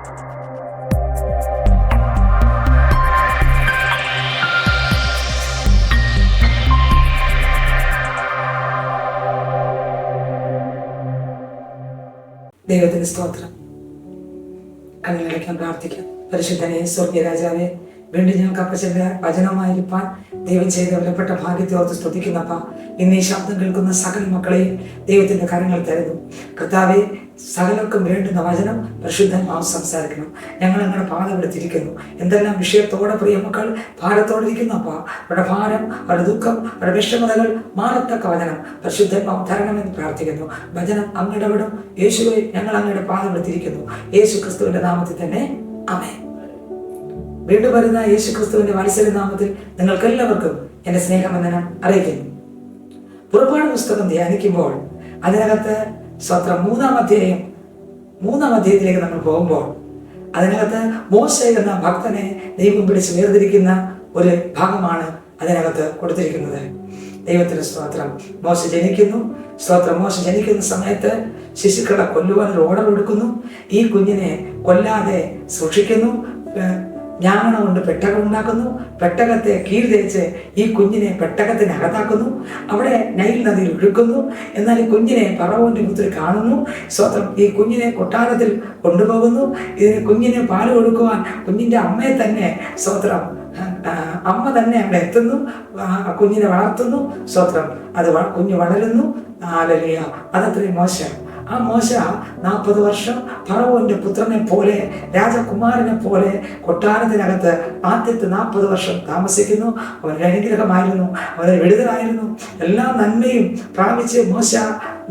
ദൈവത്തിന് സ്തോത്രം. കണ്ണുകളടയ്ക്കാൻ പ്രാർത്ഥിക്കാം. പരിശുദ്ധനെ സ്വർഗീയ രാജാവേ, വീണ്ടും ഞങ്ങൾക്ക് അപ്പച്ചന്റെ വചനമായിരിക്കാൻ ദൈവം ചെയ്ത വിലപ്പെട്ട ഭാഗ്യത്തെ ഓർത്ത് സ്തുതിക്കുന്നപ്പ, ഇന്ന് ഈ ശബ്ദം കേൾക്കുന്ന സകല മക്കളെയും ദൈവത്തിന്റെ കരങ്ങൾ തരുന്നു. കർത്താവെ, സകലർക്കും വേണ്ടുന്ന വചനം പരിശുദ്ധമാവ് സംസാരിക്കണം. ഞങ്ങൾ അങ്ങനെ പാതപ്പെടുത്തിയിരിക്കുന്നു. എന്തെല്ലാം വിഷയത്തോടെ പ്രിയ മക്കൾ ഭാരത്തോടെ ഇരിക്കുന്നപ്പ, അവരുടെ ഭാരം, അവരുടെ ദുഃഖം, അവരുടെ വിഷമതകൾ മാറത്തക്ക വചനം പരിശുദ്ധമാവ് തരണമെന്ന് പ്രാർത്ഥിക്കുന്നു. വചനം അങ്ങയുടെ വിടും. യേശുവെ, ഞങ്ങൾ അങ്ങയുടെ പാതപ്പെടുത്തിയിരിക്കുന്നു. യേശു ക്രിസ്തുവിന്റെ നാമത്തിൽ തന്നെ ആമേൻ. വീണ്ടും വരുന്ന യേശു ക്രിസ്തുവിന്റെ വാത്സല്യ നാമത്തിൽ നിങ്ങൾക്ക് എല്ലാവർക്കും എന്റെ സ്നേഹവന്ദനം അറിയിക്കുന്നു. പുറപ്പാട് പുസ്തകം ധ്യാനിക്കുമ്പോൾ അതിനകത്ത് സ്വത്രം മൂന്നാം അധ്യായത്തിലേക്ക് നമ്മൾ പോകുമ്പോൾ അതിനകത്ത് മോശെ എന്ന ഭക്തനെ ദൈവം പിടിച്ച് വേർതിരിക്കുന്ന ഒരു ഭാഗമാണ് അതിനകത്ത് കൊടുത്തിരിക്കുന്നത്. ദൈവത്തിന് സ്തോത്രം. മോശ ജനിക്കുന്ന സമയത്ത് ശിശുക്കളെ കൊല്ലുവാൻ ഒരു ഓർഡർ കൊടുക്കുന്നു. ഈ കുഞ്ഞിനെ കൊല്ലാതെ സൂക്ഷിക്കുന്നു. ഞാങ്ങണ കൊണ്ട് പെട്ടകം ഉണ്ടാക്കുന്നു. പെട്ടകത്തെ കീഴ് തേച്ച് ഈ കുഞ്ഞിനെ പെട്ടകത്തിനകത്താക്കുന്നു. അവിടെ നൈൽ നദിയിൽ ഒഴുക്കുന്നു. എന്നാൽ ഈ കുഞ്ഞിനെ ഫറവോന്റെ പുത്രി കാണുന്നു. സ്വത്രം ഈ കുഞ്ഞിനെ കൊട്ടാരത്തിൽ കൊണ്ടുപോകുന്നു. കുഞ്ഞിനെ പാല് കൊടുക്കുവാൻ കുഞ്ഞിന്റെ അമ്മയെ തന്നെ സ്വത്രം അമ്മ തന്നെ അവിടെ എത്തുന്നു. കുഞ്ഞിനെ വളർത്തുന്നു. സ്വത്രം അത് കുഞ്ഞ് വളരുന്നു. ഹല്ലേലൂയ. അതത്രയും മോശം. ആ മോശ 40 വർഷം ഫറവോന്റെ പുത്രനെ പോലെ, രാജകുമാരനെ പോലെ കൊട്ടാരത്തിനകത്ത് ആദ്യത്തെ 40 വർഷം താമസിക്കുന്നു. അവനൊരു അനുഗ്രഹമായിരുന്നു, അവനൊരു വിടുതലായിരുന്നു. എല്ലാ നന്മയും പ്രാപിച്ച് മോശ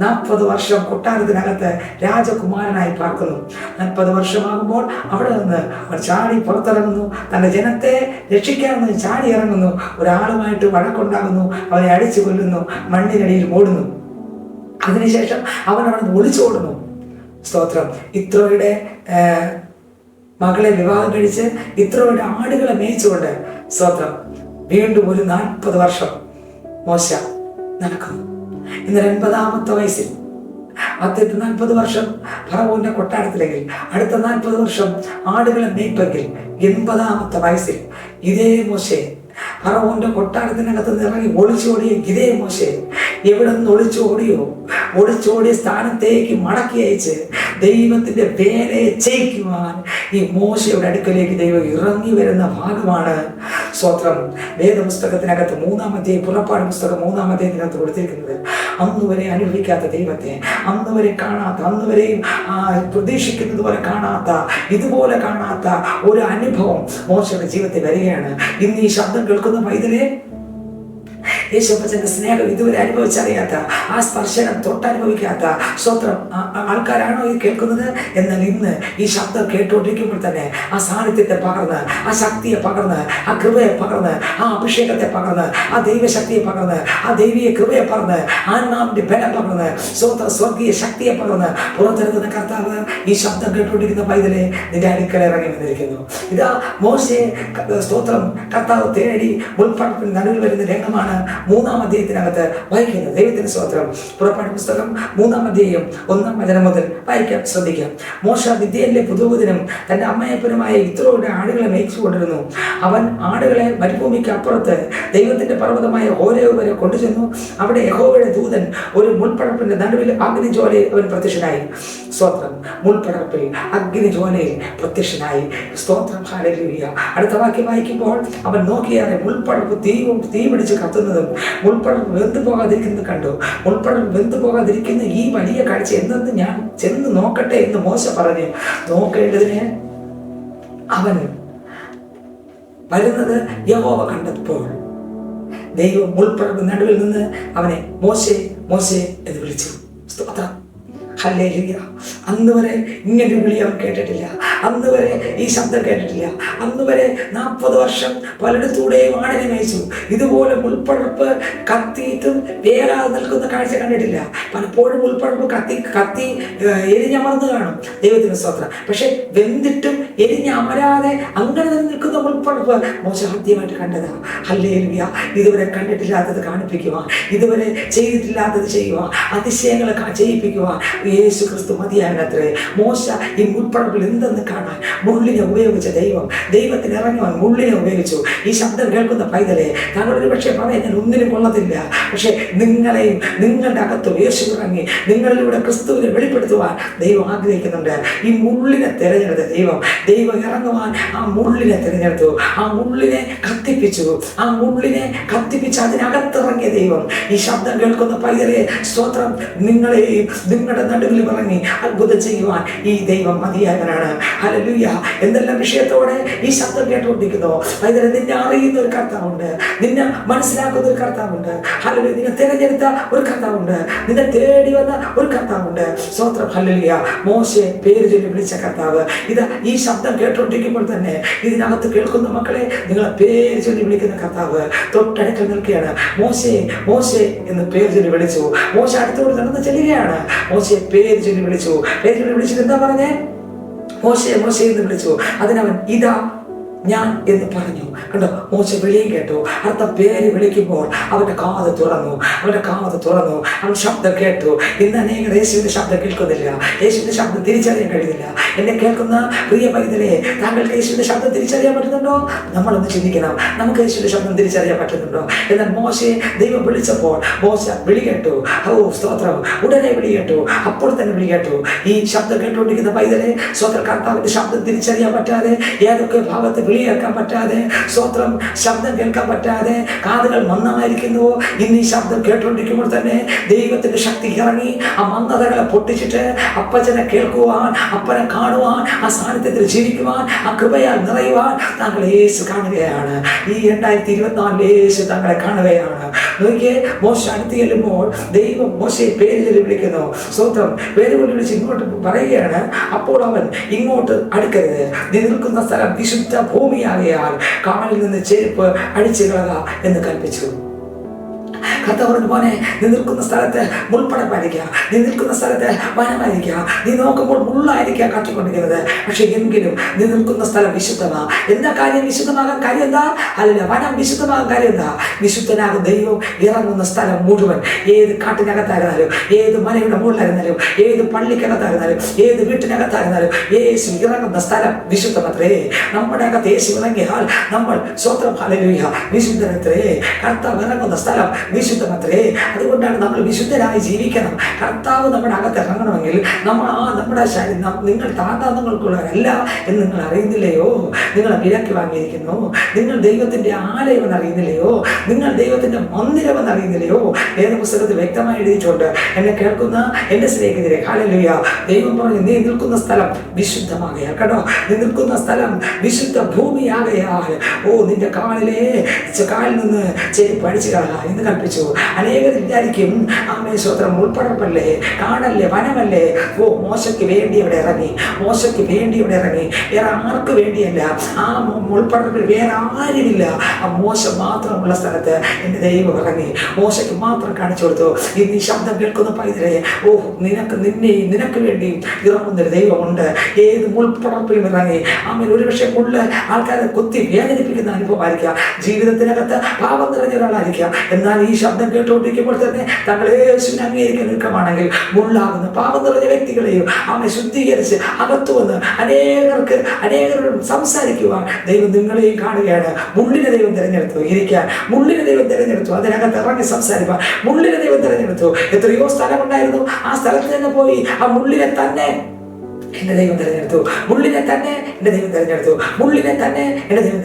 40 വർഷം കൊട്ടാരത്തിനകത്ത് രാജകുമാരനായി പാർക്കുന്നു. 40 വർഷമാകുമ്പോൾ അവിടെ നിന്ന് അവൻ ചാടി പുറത്തിറങ്ങുന്നു. തന്റെ ജനത്തെ രക്ഷിക്കാമെന്ന് ചാടി ഇറങ്ങുന്നു. ഒരാളുമായിട്ട് വഴക്കുണ്ടാകുന്നു. അവനെ അടിച്ചു കൊല്ലുന്നു. മണ്ണിനടിയിൽ മൂടുന്നു. അതിനുശേഷം അവൻ അവിടെ നിന്ന് ഒളിച്ചോടുന്നു. സ്തോത്രം. ഇത്രോയുടെ മകളെ വിവാഹം കഴിച്ച് ഇത്രോയുടെ ആടുകളെ മേയിച്ചുകൊണ്ട് സ്തോത്രം വീണ്ടും ഒരു 40 വർഷം മോശ നടക്കുന്നു. ഇന്ന് 80-ാമത്തെ വയസ്സിൽ ആദ്യത്തെ 40 വർഷം ഫറവോന്റെ കൊട്ടാരത്തിലെങ്കിൽ അടുത്ത 40 വർഷം ആടുകളെ മേയ്പ്പെങ്കിൽ 80-ാമത്തെ വയസ്സിൽ ഇതേ മോശെ ഫറവോന്റെ കൊട്ടാരത്തിനകത്ത് ഇറങ്ങി ഒളിച്ചോടിയ ഇതേ മോശെ എവിടെ നിന്ന് ഒളിച്ചോടിയ സ്ഥാനത്തേക്ക് മടക്കി അയച്ച് ദൈവത്തിന്റെ വേലയെ ചെയ്യിക്കുവാൻ ഈ മോശയുടെ അടുക്കലേക്ക് ദൈവം ഇറങ്ങി വരുന്ന ഭാഗമാണ് സ്തോത്രം. വേദപുസ്തകത്തിനകത്ത് 3-ാം അധ്യായം, പുറപ്പാട് പുസ്തകം 3-ാം അധ്യായത്തിനകത്ത് കൊടുത്തിരിക്കുന്നത് അന്നുവരെ അനുഭവിക്കാത്ത ദൈവത്തെ, അന്നുവരെ കാണാത്ത, അന്നുവരെയും പ്രതീക്ഷിക്കുന്നത് പോലെ കാണാത്ത, ഇതുപോലെ കാണാത്ത ഒരു അനുഭവം മോശയുടെ ജീവിതത്തിൽ വരികയാണ്. ഇന്ന് ഈ ശബ്ദം കേൾക്കുന്ന പൈതലേ, യേശുപ്പച്ചന്റെ സ്നേഹം ഇതുവരെ അനുഭവിച്ചറിയാത്ത, ആ സ്പർശനം തൊട്ടനുഭവിക്കാത്ത സ്വത്രം ആൾക്കാരാണോ ഈ കേൾക്കുന്നത്? എന്നാൽ ഇന്ന് ഈ ശബ്ദം കേട്ടുകൊണ്ടിരിക്കുമ്പോൾ തന്നെ ആ സാന്നിധ്യത്തെ പകർന്ന്, ആ ശക്തിയെ പകർന്ന്, ആ കൃപയെ പകർന്ന്, ആ അഭിഷേകത്തെ പകർന്ന്, ആ ദൈവശക്തിയെ പകർന്ന്, ആ ദൈവീയ കൃപയെ പകർന്ന്, ആത്മാവിന്റെ ബലം പകർന്ന്, സ്വർഗീയ ശക്തിയെ പകർന്ന് പുറത്തെടുക്കുന്ന കർത്താവ് ഈ ശബ്ദം കേട്ടുകൊണ്ടിരിക്കുന്ന പൈതലെ നിന്റെ അടുക്കൽ ഇറങ്ങി വന്നിരിക്കുന്നു. ഇതാ മോശയെ സ്തോത്രം കർത്താവ് തേടി മുൾപ്പടപ്പിൽ നടുവിൽ വരുന്ന രംഗമാണ് 3-ാം അധ്യായത്തിനകത്ത് വായിക്കുന്നത്. ദൈവത്തിന്റെ സ്തോത്രം. പുറപ്പാട് പുസ്തകം 3-ാം അധ്യായം 1-ാം വചനം മുതൽ വായിക്കാൻ ശ്രദ്ധിക്കാം. മോശ മിദ്യാനിലെ പുതുവദിനം തന്റെ അമ്മയപ്പനുമായ ഇത്രോയുടെ ആടുകളെ മേയിച്ചു കൊണ്ടിരുന്നു. അവൻ ആടുകളെ മരുഭൂമിക്ക് അപ്പുറത്ത് ദൈവത്തിന്റെ പർവ്വതമായ ഹോരേബ് വരെ കൊണ്ടുചെന്നു. അവിടെ യഹോവയുടെ ദൂതൻ ഒരു മുൾപ്പടപ്പിന്റെ നടുവിൽ അഗ്നിജ്വാലയിൽ അവൻ പ്രത്യക്ഷനായി. സ്തോത്രം. മുൾപ്പടപ്പിൽ അഗ്നിജ്വാലയിൽ പ്രത്യക്ഷനായി. സ്തോത്രം. ഹല്ലേലൂയ. അടുത്ത വാക്യം വായിക്കുമ്പോൾ അവൻ നോക്കിയാൽ മുൾപ്പടപ്പ് തീ പിടിച്ച് കത്തുന്നതും മുൾപ്പടപ്പ് വെന്തു പോകാതിരിക്കുന്നത് കണ്ടു. മുൾപ്പടപ്പ് വെന്തു പോകാതിരിക്കുന്ന ഈ വലിയ കാഴ്ച എന്തെന്ന് ഞാൻ ചെന്ന് നോക്കട്ടെ എന്ന് മോശ പറഞ്ഞു. നോക്കേണ്ടതിന് അവൻ വരുന്നത് യഹോവ കണ്ടപ്പോൾ ദൈവം മുൾപ്പടപ്പ് നടുവിൽ നിന്ന് അവനെ മോശെ മോശെ എന്ന് വിളിച്ചു. സ്തോത്രം. ഹല്ലേലൂയ. അന്ന് വരെ ഇങ്ങനെ വിളി അവൻ കേട്ടിട്ടില്ല. അന്ന് വരെ ഈ ശബ്ദം കേട്ടിട്ടില്ല. അന്ന് വരെ 40 വർഷം പലയിടത്തൂടെയും ആടിനെ മേയിച്ചു. ഇതുപോലെ മുൾപ്പടർപ്പ് കത്തിയിട്ടും വേരാതെ നിൽക്കുന്ന കാഴ്ച കണ്ടിട്ടില്ല. പലപ്പോഴും മുൾപ്പടർപ്പ് കത്തി എരിഞ്ഞമർന്ന് കാണും. ദൈവത്തിന് സ്തോത്രം. പക്ഷെ വെന്തിട്ടും എരിഞ്ഞമരാതെ അങ്ങനെ തന്നെ നിൽക്കുന്ന മുൾപ്പടർപ്പ് മോശ ആദ്യമായിട്ട് കണ്ടതാ. ഹല്ലേലൂയ. ഇതുവരെ കണ്ടിട്ടില്ലാത്തത് കാണിപ്പിക്കുക, ഇതുവരെ ചെയ്തിട്ടില്ലാത്തത് ചെയ്യുക, അതിശയങ്ങളെ ചെയ്യിപ്പിക്കുക, യേശു ക്രിസ്തു മതിയാകണത്രേ. മോശ ഈ മുൾപ്പടർപ്പിൽ എന്തെന്ന് കാണാൻ മുള്ളിനെ ഉപയോഗിച്ച ദൈവത്തിന് ഇറങ്ങുവാൻ മുള്ളിനെ ഉപയോഗിച്ചു. ഈ ശബ്ദം കേൾക്കുന്ന പൈതലെ, താങ്കളൊരു പക്ഷേ പറയാൻ ഞാൻ ഒന്നിനും കൊള്ളത്തില്ല, പക്ഷേ നിങ്ങളെയും നിങ്ങളുടെ അകത്തും യേശു ഇറങ്ങി നിങ്ങളിലൂടെ ക്രിസ്തുവിനെ വെളിപ്പെടുത്തുവാൻ ദൈവം ആഗ്രഹിക്കുന്നുണ്ട്. ഈ മുള്ളിനെ തിരഞ്ഞെടുത്ത ദൈവം ഇറങ്ങുവാൻ ആ മുള്ളിനെ തിരഞ്ഞെടുത്തു. ആ മുള്ളിനെ കത്തിപ്പിച്ചു. അതിനകത്തിറങ്ങിയ ദൈവം ഈ ശബ്ദം കേൾക്കുന്ന പൈതലെ സ്തോത്രം, നിങ്ങളെയും നിങ്ങളുടെ നടുവിൽ ഇറങ്ങി അത്ഭുതം ചെയ്യുവാൻ ഈ ദൈവം മതിയായവനാണ്. ഹല്ലേലൂയ. എന്തെല്ലാം വിഷയത്തോടെ ഈ ശബ്ദം കേട്ടുകൊണ്ടിരിക്കുന്നു പൈതലെ, നിന്നെ അറിയുന്ന ഒരു കർത്താവുണ്ട്, നിന്നെ മനസ്സിലാക്കുന്ന ഒരു കർത്താവുണ്ട്. ഹല്ലേലൂയ. നിന്നെ തിരഞ്ഞെടുത്ത ഒരു കർത്താവുണ്ട്, നിന്നെ തേടി വന്ന ഒരു കർത്താവുണ്ട്. സ്തോത്രം. ഹല്ലേലൂയ. മോശയെ പേര് ചൊല്ലി വിളിച്ച കർത്താവ് ഇതാ ഈ ശബ്ദം കേട്ടുകൊണ്ടിരിക്കുമ്പോൾ തന്നെ ഇതിനകത്ത് കേൾക്കുന്ന മക്കളെ നിങ്ങളെ പേര് ചൊല്ലി വിളിക്കുന്ന കർത്താവ് തൊട്ടടുക്കൽ നിൽക്കുകയാണ്. മോശെ എന്ന് പേര് ചൊല്ലി വിളിച്ചു. മോശ അടുത്തോട് നടന്ന് ചെല്ലുകയാണ്. മോശയെ പേര് ചൊല്ലി വിളിച്ചു. പേര് ചൊല്ലി വിളിച്ചിട്ട് എന്താ പറഞ്ഞേ? മോശെ എന്ന് വിളിച്ചു. അതിനവൻ ഇതാ ഞാൻ എന്ന് പറഞ്ഞു. കണ്ടോ, മോശ വിളിയും കേട്ടു. അടുത്ത പേര് വിളിക്കുമ്പോൾ അവന്റെ കാത് തുറന്നു. അവൻ ശബ്ദം കേട്ടു. ഇന്ന് അനേകം യേശുവിന്റെ ശബ്ദം കേൾക്കുന്നില്ല, യേശുവിന്റെ ശബ്ദം തിരിച്ചറിയാൻ കഴിയുന്നില്ല. എന്നെ കേൾക്കുന്ന പ്രിയ പൈതലേ, താങ്കൾക്ക് യേശുവിന്റെ ശബ്ദം തിരിച്ചറിയാൻ പറ്റുന്നുണ്ടോ? നമ്മളൊന്ന് ചിന്തിക്കണം, നമുക്ക് യേശുവിന്റെ ശബ്ദം തിരിച്ചറിയാൻ പറ്റുന്നുണ്ടോ? എന്നാൽ മോശയെ ദൈവം വിളിച്ചപ്പോൾ മോശ വിളി കേട്ടു. സ്തോത്രം. ഉടനെ വിളി കേട്ടു, അപ്പോൾ തന്നെ വിളി കേട്ടു. ഈ ശബ്ദം കേട്ടുകൊണ്ടിരിക്കുന്ന പൈതലെ, സ്തോത്രം, കർത്താവിന്റെ ശബ്ദം തിരിച്ചറിയാൻ പറ്റാതെ, ഏതൊക്കെ ഭാഗത്ത് വിളി കേൾക്കാൻ പറ്റാതെ, സ്തോത്രം, ശബ്ദം കേൾക്കാൻ പറ്റാതെ കാതുകൾ മന്ദമായിരിക്കുന്നുവോ, ഇന്ന് ഈ ശബ്ദം കേട്ടുകൊണ്ടിരിക്കുമ്പോൾ തന്നെ ദൈവത്തിന്റെ ശക്തി ഇറങ്ങി ആ മന്ദതകളെ പൊട്ടിച്ചിട്ട് അപ്പച്ചനെ കേൾക്കുവാൻ, അപ്പനെ കാണുവാൻ, ആ സാന്നിധ്യത്തിൽ ജീവിക്കുവാൻ, ആ കൃപയാൽ നിറയുവാൻ താങ്കൾ യേശു കാണുകയാണ്. ഈ 2024 യേശു താങ്കളെ കാണുകയാണ്. നോക്കിയേ, മോശ അടുത്ത് ചെല്ലുമ്പോൾ ദൈവം മോശയെ പേര് ചൊല്ലി വിളിക്കുന്നു. സ്തോത്രം. പേര് വിളിച്ച് ഇങ്ങോട്ട് പറയുകയാണ്, അപ്പോൾ അവൻ ഇങ്ങോട്ട് അടുക്കരുത്, നീ നിൽക്കുന്ന സ്ഥലം വിശുദ്ധ ഭൂമിയാകയാൽ കാലിൽ നിന്ന് ചെരുപ്പ് അടിച്ചു കളക എന്ന് കൽപ്പിച്ചു. കർത്താവ് മോനെ, നീ നിൽക്കുന്ന സ്ഥലത്ത് മുൾപ്പടപ്പായിരിക്കാം, നീ നിൽക്കുന്ന സ്ഥലത്ത് വനമായിരിക്കാം, നീ നോക്കുമ്പോൾ മുള്ളായിരിക്കാം കാട്ടിക്കൊണ്ടിരിക്കുന്നത്, പക്ഷെ എങ്കിലും നീ നിൽക്കുന്ന സ്ഥലം വിശുദ്ധമാ. എന്താ കാര്യം? വിശുദ്ധമാകാൻ കാര്യം എന്താ? അല്ല, വനം വിശുദ്ധമാകാൻ കാര്യം എന്താ? വിശുദ്ധനാകും ദൈവം ഇറങ്ങുന്ന സ്ഥലം മുഴുവൻ, ഏത് കാട്ടിനകത്തായിരുന്നാലും, ഏത് മലയുടെ മുകളിലായിരുന്നാലും, ഏത് പള്ളിക്കകത്തായിരുന്നാലും, ഏത് വീട്ടിനകത്തായിരുന്നാലും, യേശു ഇറങ്ങുന്ന സ്ഥലം വിശുദ്ധമത്രേ. നമ്മുടെ അകത്ത് യേശു ഇറങ്ങിയാൽ നമ്മൾ സ്വത്രം ഹല്ലേലൂയ വിശുദ്ധനത്രേ. കർത്താവ് ഇറങ്ങുന്ന സ്ഥലം വിശുദ്ധമത്രേ. അതുകൊണ്ടാണ് നമ്മൾ വിശുദ്ധരായി ജീവിക്കണം. കർത്താവ് നമ്മുടെ അകത്ത് ഇറങ്ങണമെങ്കിൽ നമ്മുടെ നിങ്ങൾ താന്താന്തങ്ങൾക്കുള്ളവരല്ല എന്ന് നിങ്ങൾ അറിയുന്നില്ലയോ? നിങ്ങളെ വിലക്ക് വാങ്ങിയിരിക്കുന്നു. നിങ്ങൾ ദൈവത്തിന്റെ ആലയം എന്ന് അറിയുന്നില്ലയോ? നിങ്ങൾ ദൈവത്തിന്റെ മന്ദിരം എന്ന് അറിയുന്നില്ലയോ? ഏത് പുസ്തകത്തിൽ വ്യക്തമായി എഴുതിയിട്ടുണ്ട്. എന്നെ കേൾക്കുന്ന എന്റെ സ്നേഹിതരെ, ഹല്ലേലൂയ, ദൈവം പറഞ്ഞു, നീ നിൽക്കുന്ന സ്ഥലം വിശുദ്ധമാകയാൽ, കേട്ടോ, നീ നിൽക്കുന്ന സ്ഥലം വിശുദ്ധ ഭൂമിയാകയാൽ, നിന്റെ കാലിൽ നിന്ന് ചെരുപ്പ് അടിച്ചു കളക എന്ന് കൽപ്പിച്ചു. അനേകർ വിചാരിക്കും, ആമേ സ്വത്രം, ഉൾപ്പടപ്പല്ലേ, കാടല്ലേ, വനമല്ലേ, മോശയ്ക്ക് വേണ്ടി ഇവിടെ ഇറങ്ങി, വേറെ ആർക്ക് വേണ്ടിയല്ല. ആ ഉൾപ്പടപ്പിൽ വേറെ ആരുമില്ല. ആ മോശ മാത്രമുള്ള സ്ഥലത്ത് എൻ്റെ ദൈവം ഇറങ്ങി മോശയ്ക്ക് മാത്രം കാണിച്ചു കൊടുത്തു. ഇന്ന് ഈ ശബ്ദം കേൾക്കുന്ന പൈതലെ, നിനക്ക് വേണ്ടി ഇറങ്ങുന്നൊരു ദൈവമുണ്ട്. ഏത് മുൾപ്പടപ്പിലും ഇറങ്ങി ആമേൻ. ഒരുപക്ഷെ മുള്ള് ആൾക്കാരെ കൊത്തി വേദനിപ്പിക്കുന്ന അനുഭവമായിരിക്കാം, ജീവിതത്തിനകത്ത് പാപം നിറഞ്ഞ ഒരാളായിരിക്കാം. എന്നാൽ ഈ ശബ്ദം കേട്ടുകൊണ്ടിരിക്കുമ്പോൾ തന്നെ താങ്കൾ യേശുവിനെ അംഗീകരിക്കാൻ ഒരുക്കമാണെങ്കിൽ മുള്ളാകുന്ന പാപം നിറഞ്ഞ വ്യക്തികളെയും ആമെ ശുദ്ധീകരിച്ച് അകത്തു വന്ന് അനേകരോടും സംസാരിക്കുവാൻ ദൈവം നിങ്ങളെയും കാണുകയാണ്. മുള്ളിനെ ദൈവം തിരഞ്ഞെടുത്തു ഇരിക്കാൻ, മുള്ളിനെ ദൈവം തിരഞ്ഞെടുത്തു അതിനകത്ത് ഇറങ്ങി സംസാരിക്കാൻ, മുള്ളിനെ ദൈവം തിരഞ്ഞെടുത്തു. എത്രയോ സ്ഥലമുണ്ടായിരുന്നു, ആ സ്ഥലത്ത് തന്നെ പോയി ആ മുള്ളിനെ തന്നെ എന്റെ ദൈവം തിരഞ്ഞെടുത്തു. മുള്ളിനെ തന്നെ എന്റെ ദൈവം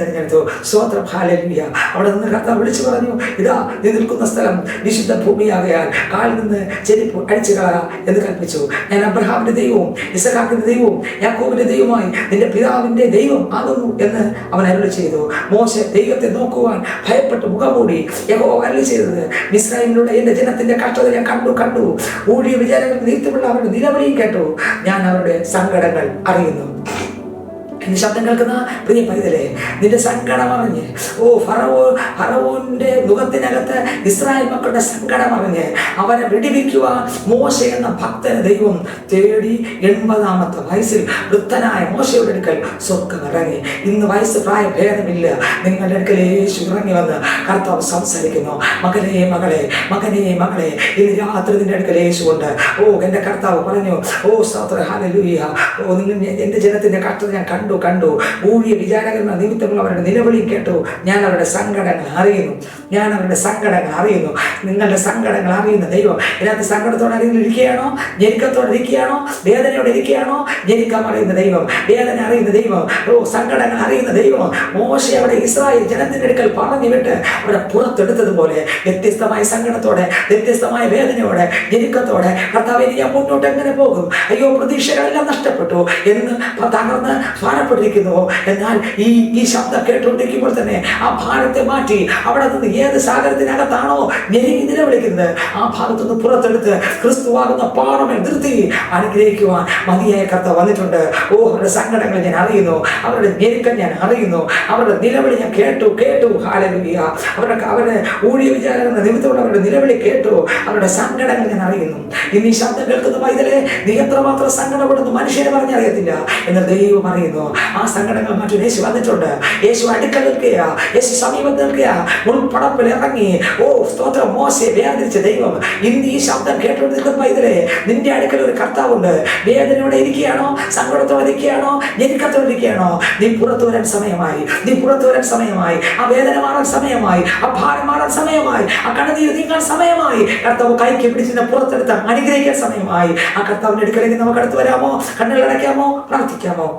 തിരഞ്ഞെടുത്തു. സ്തോത്രം, ഹല്ലേലൂയ. അവിടെ നിന്ന് കർത്താവ് വിളിച്ചു പറഞ്ഞു, ഇതാ നീ നിൽക്കുന്ന സ്ഥലം വിശുദ്ധ ഭൂമിയാകയാൽ കാലിൽ നിന്ന് ചെരുപ്പ് അടിച്ചു കളക എന്ന് കൽപ്പിച്ചു. ഞാൻ അബ്രഹാമിന്റെ ദൈവവും ഇസഹാക്കിന്റെ ദൈവവും യാക്കോബിന്റെ ദൈവമായി നിന്റെ പിതാവിന്റെ ദൈവം ആകുന്നു എന്ന് അവൻ അരുളി ചെയ്തു. മോശ ദൈവത്തെ നോക്കുവാൻ ഭയപ്പെട്ട് മുഖംമൂടി. യഹോവ അരുളി ചെയ്തത്, മിസ്രയീമിലൂടെ എന്റെ ജനത്തിന്റെ കഷ്ടത ഞാൻ കണ്ടു. ഊഴിയ വിചാരങ്ങൾ നീർത്തുമുള്ള അവരുടെ നിലവിളിയും കേട്ടു. ഞാൻ അവരുടെ സങ്കടങ്ങൾ അറിയുന്നു. എന്റെ ശബ്ദം കേൾക്കുന്ന പ്രിയ പൈതലേ, നിന്റെ സങ്കടം അറിഞ്ഞ്, ഫറവോന്റെ മുഖത്തിനകത്ത് ഇസ്രായേൽ മക്കളുടെ സങ്കടം അറിഞ്ഞ് അവരെ വിടിവിക്കുവാൻ മോശ എന്ന ഭക്തനെ ദൈവം തേടി 80-ാമത്തെ വയസ്സിൽ വൃദ്ധനായ മോശയുടെ അടുക്കൽ സ്വർഗ്ഗം ഇറങ്ങി. ഇന്ന് വയസ്സ് പ്രായ ഭേദമില്ല. നിങ്ങളുടെ അടുക്കൽ യേശു ഇറങ്ങി വന്ന് കർത്താവ് സംസാരിക്കുന്നു. മകനെ മകളെ, മകനെ മകളെ, ഇന്ന് രാത്രി നിന്റെ അടുക്കൽ യേശു ഉണ്ട്. എന്റെ കർത്താവ് പറഞ്ഞു, സ്തോത്രം, ഹല്ലേലൂയ. നിങ്ങൾ എന്റെ ജനത്തിന്റെ കഷ്ടത ഞാൻ കണ്ടു. ഊഴിയ വിചാരകന്മാർ നിമിത്തമുള്ള അവരുടെ നിലവിളിയും കേട്ടു. ഞാൻ അവരുടെ സങ്കടങ്ങൾ അറിയുന്നു. നിങ്ങളുടെ സങ്കടങ്ങൾ അറിയുന്ന ദൈവം. ഇതിനകത്ത് സങ്കടത്തോടെ ഇരിക്കുകയാണോ, ഞെരുക്കത്തോടെ ഇരിക്കുകയാണോ, വേദനയോടെ ഇരിക്കുകയാണോ? ഞെരുക്കം അറിയുന്ന ദൈവം, വേദന അറിയുന്ന ദൈവം, സങ്കടങ്ങൾ അറിയുന്ന ദൈവം. മോശ അവിടെ ഇസ്രായേൽ ജനത്തിന്റെ അടുക്കൽ പറഞ്ഞു വിട്ട് അവരെ പുറത്തെടുത്തതുപോലെ വ്യത്യസ്തമായ സങ്കടത്തോടെ, വ്യത്യസ്തമായ വേദനയോടെ, ഞെരുക്കത്തോടെ, കർത്താവേ ഞാൻ മുന്നോട്ട് എങ്ങനെ പോകും? അയ്യോ, പ്രതീക്ഷകളെല്ലാം നഷ്ടപ്പെട്ടു എന്ന് തകർന്ന് ഭാരപ്പെട്ടിരിക്കുന്നു. എന്നാൽ ഈ ശബ്ദം കേട്ടുകൊണ്ടിരിക്കുമ്പോൾ തന്നെ ആ ഭാരത്തെ മാറ്റി അവിടെ നിന്ന് ഏത് സാഗരത്തിനകത്താണോ ഞെരുങ്ങി നിലവിളിക്കുന്നത് ആ ഭാഗത്തുനിന്ന് പുറത്തെടുത്ത് ക്രിസ്തുവാകുന്ന പാറമേൽ നിർത്തി അനുഗ്രഹിക്കുവാൻ മതിയായ കർത്താവ് വന്നിട്ടുണ്ട്. അവരുടെ സങ്കടങ്ങൾ ഞാൻ അറിയുന്നു, അവരുടെ ഞെരുക്കം ഞാൻ അറിയുന്നു, അവരുടെ നിലവിളി ഞാൻ കേട്ടു. ഹല്ലേലൂയ. അവരുടെ ഊഴിയ വിചാരങ്ങൾ നിമിത്തമുള്ള അവരുടെ നിലവിളി കേട്ടു. അവരുടെ സങ്കടങ്ങൾ ഞാൻ അറിയുന്നു. ഇന്ന് ഈ ശബ്ദം കേൾക്കുന്ന പൈതലേ, നീ എത്രമാത്രം സങ്കടപ്പെടുന്നു മനുഷ്യനെ പറഞ്ഞറിയത്തില്ല. എന്നാൽ ദൈവം അറിയുന്നു. ആ സങ്കടങ്ങൾ മാറ്റി യേശു വന്നിട്ടുണ്ട്. യേശു അടുക്കൽ നിൽക്കുക, യേശു സമീപത്ത് നിൽക്കുക, മുൾപ്പടപ്പിൽ ഇറങ്ങി. സ്തോത്രം, മോശയെ വേദനിച്ച ദൈവം ഇന്ന് ഈ ശബ്ദം കേട്ടുകൊണ്ടിരിക്കുന്ന പൈതലേ, നിന്റെ അടുക്കൽ ഒരു കർത്താവുണ്ട്. വേദനയോടെ ഇരിക്കുകയാണോ, സങ്കടത്തോടെ ഇരിക്കുകയാണോ, ഞെരുക്കത്തോടെ ഇരിക്കുകയാണോ? നീ പുറത്തു വരാൻ സമയമായി. ആ വേദന മാറാൻ സമയമായി. ആ ഭാരം മാറാൻ സമയമായി. ആ കണ്ണുനീര് നീങ്ങാൻ സമയമായി. കർത്താവ് കൈക്ക് പിടിച്ച് പുറത്തെടുത്ത് അനുഗ്രഹിക്കാൻ സമയമായി. ആ കർത്താവിന്റെ അടുക്കലേക്ക് നമുക്ക് അടുത്ത് വരാമോ? കണ്ണുകൾ അടയ്ക്കാമോ? പ്രാർത്ഥിക്കാമോ?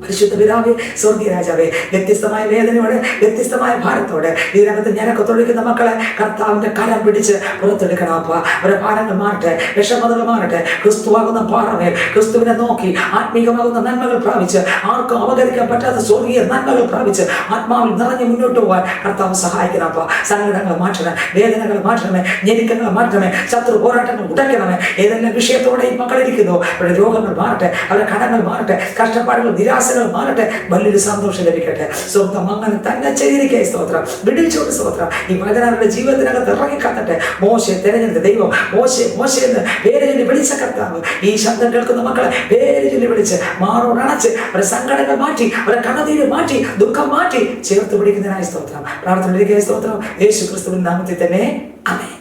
പരിശുദ്ധ പിതാവേ, സ്വർഗീയ രാജാവേ, വ്യത്യസ്തമായ വേദനയോടെ, വ്യത്യസ്തമായ ഭാരത്തോടെ ഇതിനകത്ത് ഞരക്കത്തൊഴിക്കുന്ന മക്കളെ കർത്താവിന്റെ കരം പിടിച്ച് പുറത്തെടുക്കണം. അവരുടെ ഭാരങ്ങൾ മാറട്ടെ, വിഷമതകൾ മാറട്ടെ. ക്രിസ്തുവാകുന്ന പാറമേൽ ക്രിസ്തുവിനെ നോക്കി ആത്മീകമാകുന്ന നന്മകൾ പ്രാപിച്ച്, ആർക്കും അവതരിക്കാൻ പറ്റാത്ത സ്വർഗീയ നന്മകൾ പ്രാപിച്ച് ആത്മാവിൽ നിറഞ്ഞ് മുന്നോട്ട് പോകാൻ കർത്താവ് സഹായിക്കണം. സങ്കടങ്ങൾ മാറ്റണേ, വേദനകൾ മാറ്റണമേ, ഞെരുക്കങ്ങൾ മാറ്റണമേ, ശത്രു പോരാട്ടങ്ങൾ ഉടയ്ക്കണമേ. ഏതെല്ലാം വിഷയത്തോടെ ഈ മക്കളിരിക്കുന്നു, അവരുടെ രോഗങ്ങൾ മാറട്ടെ, അവരുടെ കടങ്ങൾ മാറട്ടെ, കഷ്ടപ്പാടുകൾ, നിരാശകൾ മാറട്ടെ, വലിയൊരു സന്തോഷം ലഭിക്കട്ടെ. സ്വന്തം അങ്ങനെ തന്നെ ചെയ്തിരിക്കുക. സ്തോത്രം, വിടിച്ചോട് സ്തോത്രം. ഈ വചനം അവരുടെ ജീവിതത്തിനകത്ത് ഇറങ്ങിക്കത്തട്ടെ. മോശയെ തിരഞ്ഞെടുത്ത ദൈവം, മോശെ എന്ന് പേര് ചൊല്ലി വിളിച്ച കർത്താവ് ഈ ശബ്ദം കേൾക്കുന്ന മക്കളെ പേര് ചൊല്ലി വിളിച്ച് മാറോടണച്ച് അവരുടെ സങ്കടങ്ങൾ മാറ്റി, അവരുടെ കണ്ണുനീര് മാറ്റി, ദുഃഖം മാറ്റി ചേർത്ത് പിടിക്കുന്നതിനായി സ്തോത്രം. പ്രാർത്ഥനയിലേക്ക് സ്തോത്രം. യേശു ക്രിസ്തുവിന്റെ നാമത്തിൽ തന്നെ ആമേൻ.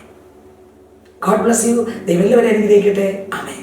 God bless you. ദൈവം എല്ലാവരെയും അനുഗ്രഹിക്കട്ടെ. ആമേൻ.